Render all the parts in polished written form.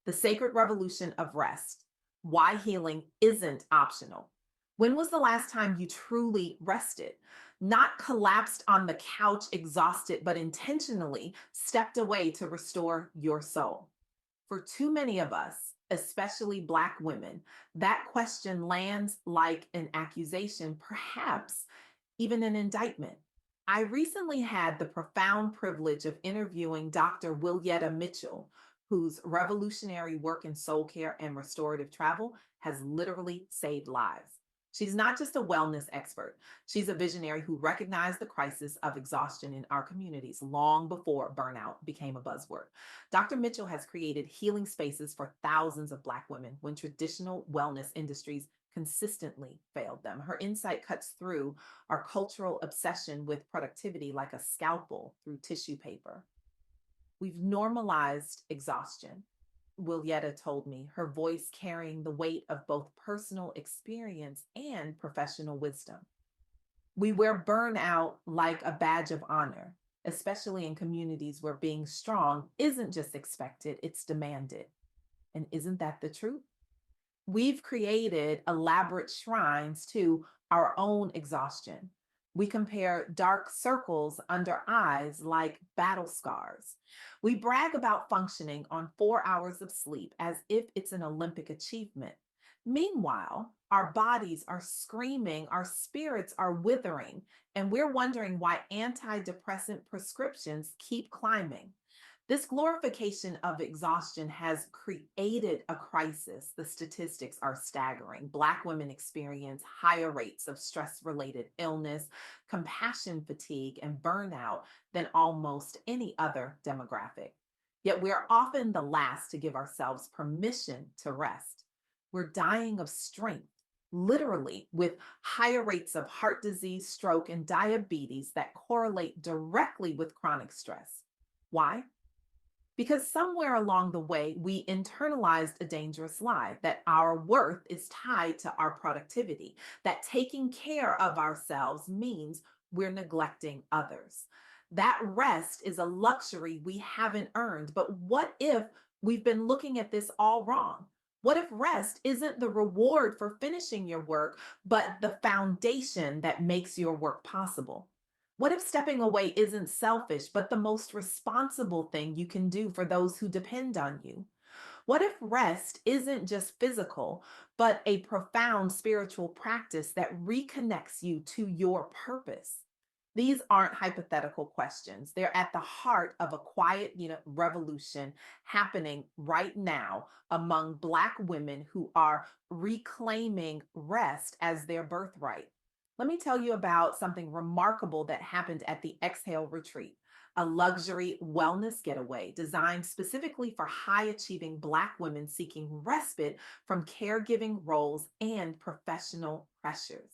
The Sacred Revolution of Rest, Why Healing Isn't Optional. When was the last time you truly rested? Not collapsed on the couch exhausted, but intentionally stepped away to restore your soul. For too many of us, especially Black women, that question lands like an accusation, perhaps even an indictment. I recently had the profound privilege of interviewing Dr. Willyetta Mitchell, whose revolutionary work in soul care and restorative travel has literally saved lives. She's not just a wellness expert, she's a visionary who recognized the crisis of exhaustion in our communities long before burnout became a buzzword. Dr. Mitchell has created healing spaces for thousands of Black women when traditional wellness industries consistently failed them. Her insight cuts through our cultural obsession with productivity like a scalpel through tissue paper. We've normalized exhaustion, Willietta told me, her voice carrying the weight of both personal experience and professional wisdom. We wear burnout like a badge of honor, especially in communities where being strong isn't just expected, it's demanded. And isn't that the truth? We've created elaborate shrines to our own exhaustion. We compare dark circles under eyes like battle scars. We brag about functioning on 4 hours of sleep as if it's an Olympic achievement. Meanwhile, our bodies are screaming, our spirits are withering, and we're wondering why antidepressant prescriptions keep climbing. This glorification of exhaustion has created a crisis. The statistics are staggering. Black women experience higher rates of stress related illness, compassion fatigue, and burnout than almost any other demographic. Yet we're often the last to give ourselves permission to rest. We're dying of strength, literally, with higher rates of heart disease, stroke, and diabetes that correlate directly with chronic stress. Why? Because somewhere along the way, we internalized a dangerous lie that our worth is tied to our productivity, that taking care of ourselves means we're neglecting others. That rest is a luxury we haven't earned. But what if we've been looking at this all wrong? What if rest isn't the reward for finishing your work, but the foundation that makes your work possible? What if stepping away isn't selfish, but the most responsible thing you can do for those who depend on you? What if rest isn't just physical, but a profound spiritual practice that reconnects you to your purpose? These aren't hypothetical questions. They're at the heart of a quiet, revolution happening right now among Black women who are reclaiming rest as their birthright. Let me tell you about something remarkable that happened at the Exhale Retreat, a luxury wellness getaway designed specifically for high achieving Black women seeking respite from caregiving roles and professional pressures.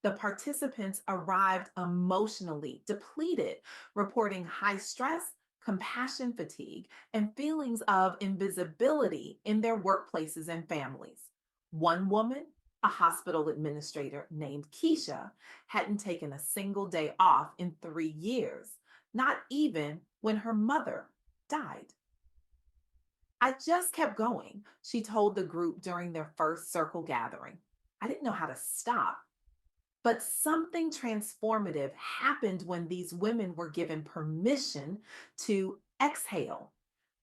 The participants arrived emotionally depleted, reporting high stress, compassion fatigue, and feelings of invisibility in their workplaces and families. One woman, a hospital administrator named Keisha, hadn't taken a single day off in 3 years, not even when her mother died. I just kept going, she told the group during their first circle gathering. I didn't know how to stop. But something transformative happened when these women were given permission to exhale.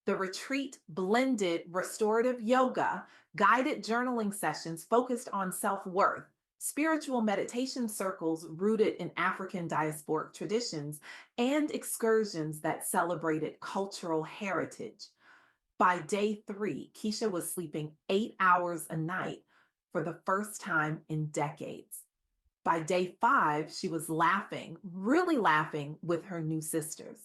The retreat blended restorative yoga, guided journaling sessions focused on self worth, spiritual meditation circles rooted in African diasporic traditions, and excursions that celebrated cultural heritage. By day three, Keisha was sleeping 8 hours a night for the first time in decades. By day five, she was laughing, really laughing with her new sisters.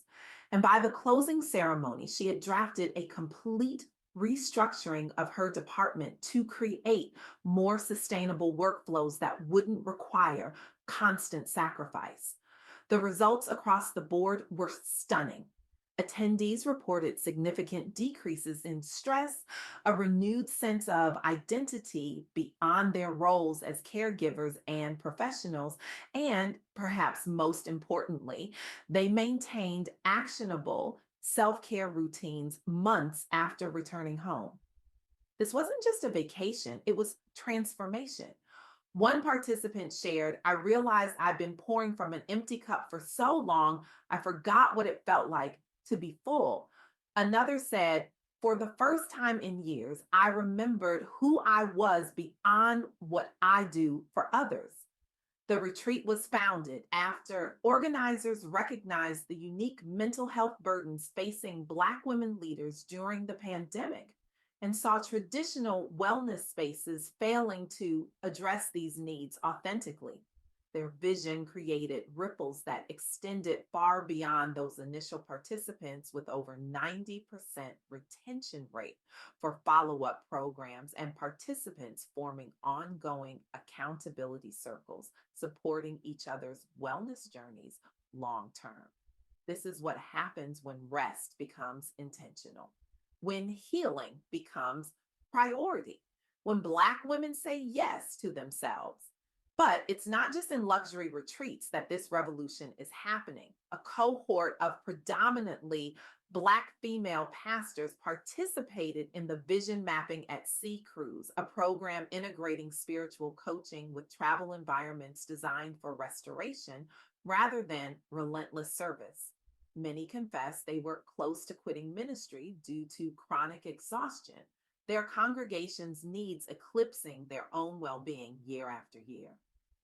And by the closing ceremony, she had drafted a complete restructuring of her department to create more sustainable workflows that wouldn't require constant sacrifice. The results across the board were stunning. Attendees reported significant decreases in stress, a renewed sense of identity beyond their roles as caregivers and professionals, and perhaps most importantly, they maintained actionable self care routines months after returning home. This wasn't just a vacation, it was transformation. One participant shared, I realized I'd been pouring from an empty cup for so long, I forgot what it felt like to be full. Another said, for the first time in years, I remembered who I was beyond what I do for others. The retreat was founded after organizers recognized the unique mental health burdens facing Black women leaders during the pandemic and saw traditional wellness spaces failing to address these needs authentically. Their vision created ripples that extended far beyond those initial participants, with over 90% retention rate for follow up programs and participants forming ongoing accountability circles, supporting each other's wellness journeys long term. This is what happens when rest becomes intentional, when healing becomes priority, when Black women say yes to themselves. But it's not just in luxury retreats that this revolution is happening. A cohort of predominantly Black female pastors participated in the Vision Mapping at Sea Cruise, a program integrating spiritual coaching with travel environments designed for restoration rather than relentless service. Many confess they were close to quitting ministry due to chronic exhaustion, their congregation's needs eclipsing their own well being year after year.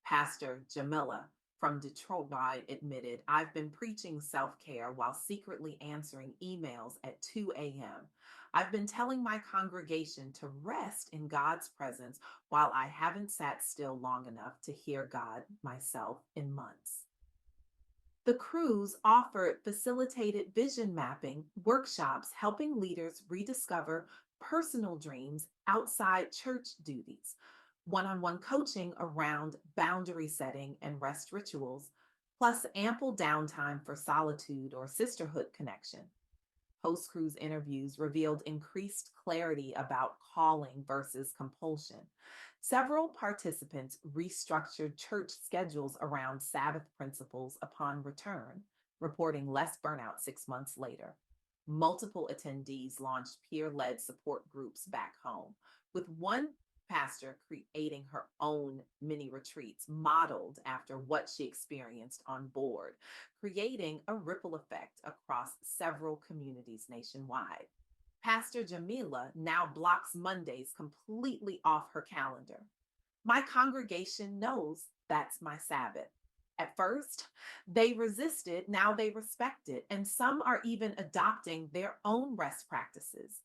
Pastor Jamila from Detroit admitted, I've been preaching self care while secretly answering emails at 2 a.m. I've been telling my congregation to rest in God's presence while I haven't sat still long enough to hear God myself in months. The cruise offered facilitated vision mapping workshops helping leaders rediscover personal dreams outside church duties, one on one coaching around boundary setting and rest rituals, plus ample downtime for solitude or sisterhood connection. Post cruise interviews revealed increased clarity about calling versus compulsion. Several participants restructured church schedules around Sabbath principles upon return, reporting less burnout 6 months later. Multiple attendees launched peer led support groups back home, with one pastor creating her own mini retreats modeled after what she experienced on board, creating a ripple effect across several communities nationwide. Pastor Jamila now blocks Mondays completely off her calendar. My congregation knows that's my Sabbath. At first, they resisted, now they respect it, and some are even adopting their own rest practices.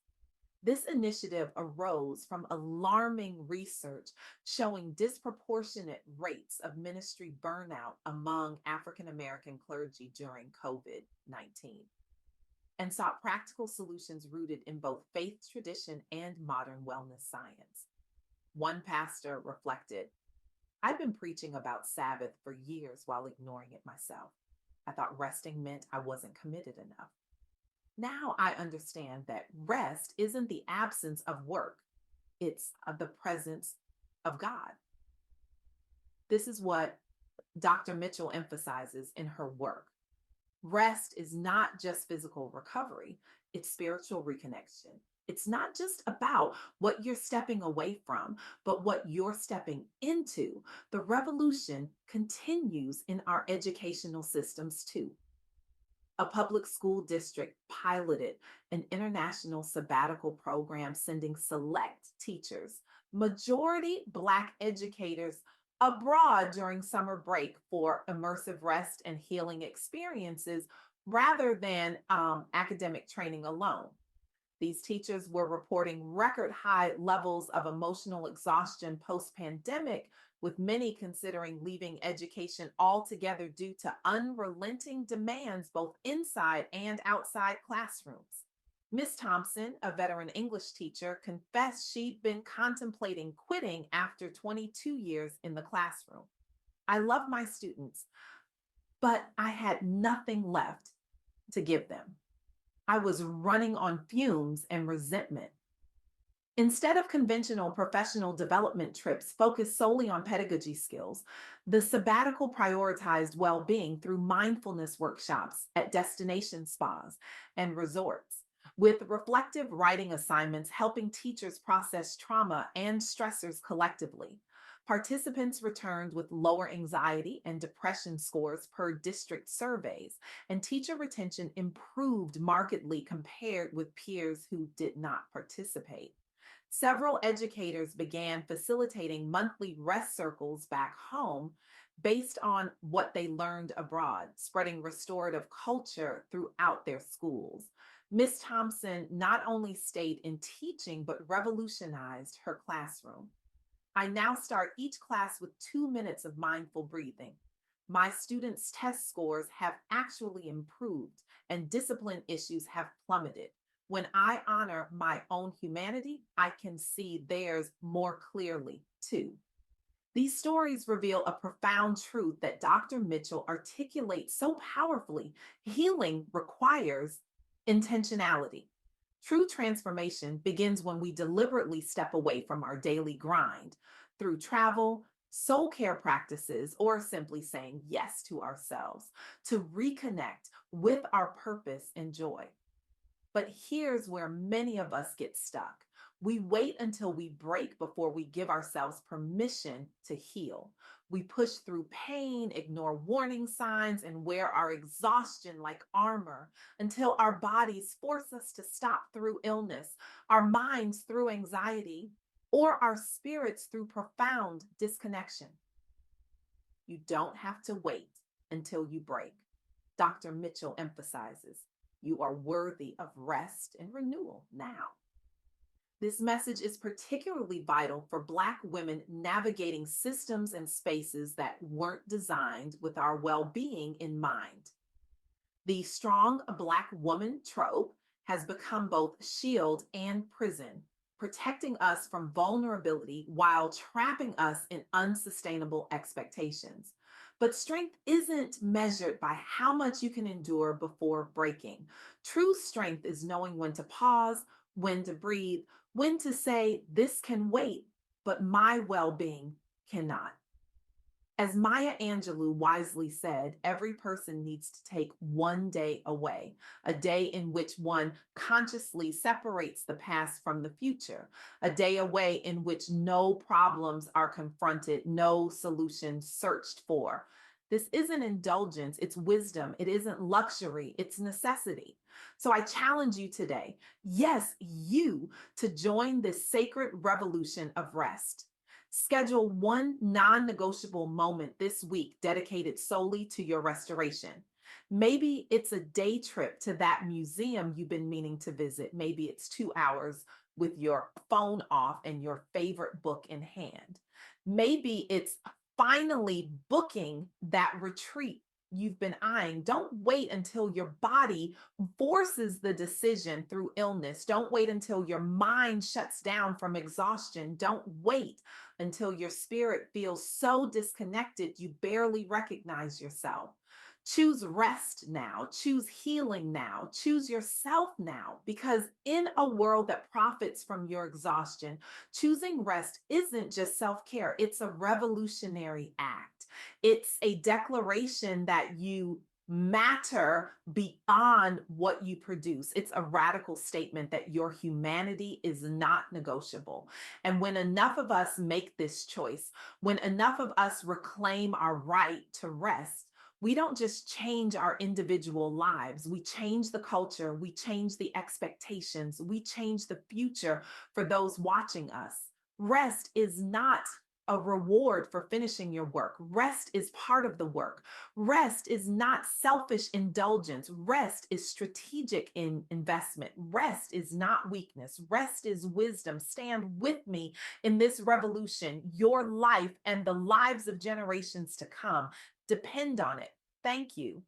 This initiative arose from alarming research showing disproportionate rates of ministry burnout among African American clergy during COVID 19 and sought practical solutions rooted in both faith tradition and modern wellness science. One pastor reflected, I've been preaching about Sabbath for years while ignoring it myself. I thought resting meant I wasn't committed enough. Now I understand that rest isn't the absence of work, it's the presence of God. This is what Dr. Mitchell emphasizes in her work. Rest is not just physical recovery, it's spiritual reconnection. It's not just about what you're stepping away from, but what you're stepping into. The revolution continues in our educational systems too. A public school district piloted an international sabbatical program sending select teachers, majority Black educators, abroad during summer break for immersive rest and healing experiences rather than academic training alone. These teachers were reporting record high levels of emotional exhaustion post pandemic, with many considering leaving education altogether due to unrelenting demands both inside and outside classrooms. Miss Thompson, a veteran English teacher, confessed she'd been contemplating quitting after 22 years in the classroom. I love my students, but I had nothing left to give them. I was running on fumes and resentment. Instead of conventional professional development trips focused solely on pedagogy skills, the sabbatical prioritized well being through mindfulness workshops at destination spas and resorts. with reflective writing assignments helping teachers process trauma and stressors collectively. Participants returned with lower anxiety and depression scores per district surveys, and teacher retention improved markedly compared with peers who did not participate. Several educators began facilitating monthly rest circles back home based on what they learned abroad, spreading restorative culture throughout their schools. Miss Thompson not only stayed in teaching, but revolutionized her classroom. I now start each class with 2 minutes of mindful breathing. My students' test scores have actually improved, and discipline issues have plummeted. When I honor my own humanity, I can see theirs more clearly too. These stories reveal a profound truth that Dr. Mitchell articulates so powerfully. Healing requires intentionality. True transformation begins when we deliberately step away from our daily grind through travel, soul care practices, or simply saying yes to ourselves to reconnect with our purpose and joy. But here's where many of us get stuck. We wait until we break before we give ourselves permission to heal. We push through pain, ignore warning signs, and wear our exhaustion like armor until our bodies force us to stop through illness, our minds through anxiety, or our spirits through profound disconnection. You don't have to wait until you break. Dr. Mitchell emphasizes you are worthy of rest and renewal now. This message is particularly vital for Black women navigating systems and spaces that weren't designed with our well being in mind. The strong Black woman trope has become both shield and prison, protecting us from vulnerability while trapping us in unsustainable expectations. But strength isn't measured by how much you can endure before breaking. True strength is knowing when to pause, when to breathe, when to say, this can wait, but my well being cannot. As Maya Angelou wisely said, every person needs to take one day away, a day in which one consciously separates the past from the future, a day away in which no problems are confronted, no solutions searched for. This isn't indulgence, it's wisdom. It isn't luxury, it's necessity. So I challenge you today, yes, you, to join this sacred revolution of rest. Schedule one non negotiable moment this week dedicated solely to your restoration. Maybe it's a day trip to that museum you've been meaning to visit. Maybe it's 2 hours with your phone off and your favorite book in hand. Maybe it's finally booking that retreat you've been eyeing. Don't wait until your body forces the decision through illness. Don't wait until your mind shuts down from exhaustion. Don't wait until your spirit feels so disconnected you barely recognize yourself. Choose rest now, choose healing now, choose yourself now, because in a world that profits from your exhaustion, choosing rest isn't just self care, it's a revolutionary act. It's a declaration that you matter beyond what you produce. It's a radical statement that your humanity is not negotiable. And when enough of us make this choice, when enough of us reclaim our right to rest, we don't just change our individual lives, we change the culture, we change the expectations, we change the future for those watching us. Rest is not a reward for finishing your work. Rest is part of the work. Rest is not selfish indulgence. Rest is strategic in investment. Rest is not weakness. Rest is wisdom. Stand with me in this revolution. Your life and the lives of generations to come depend on it. Thank you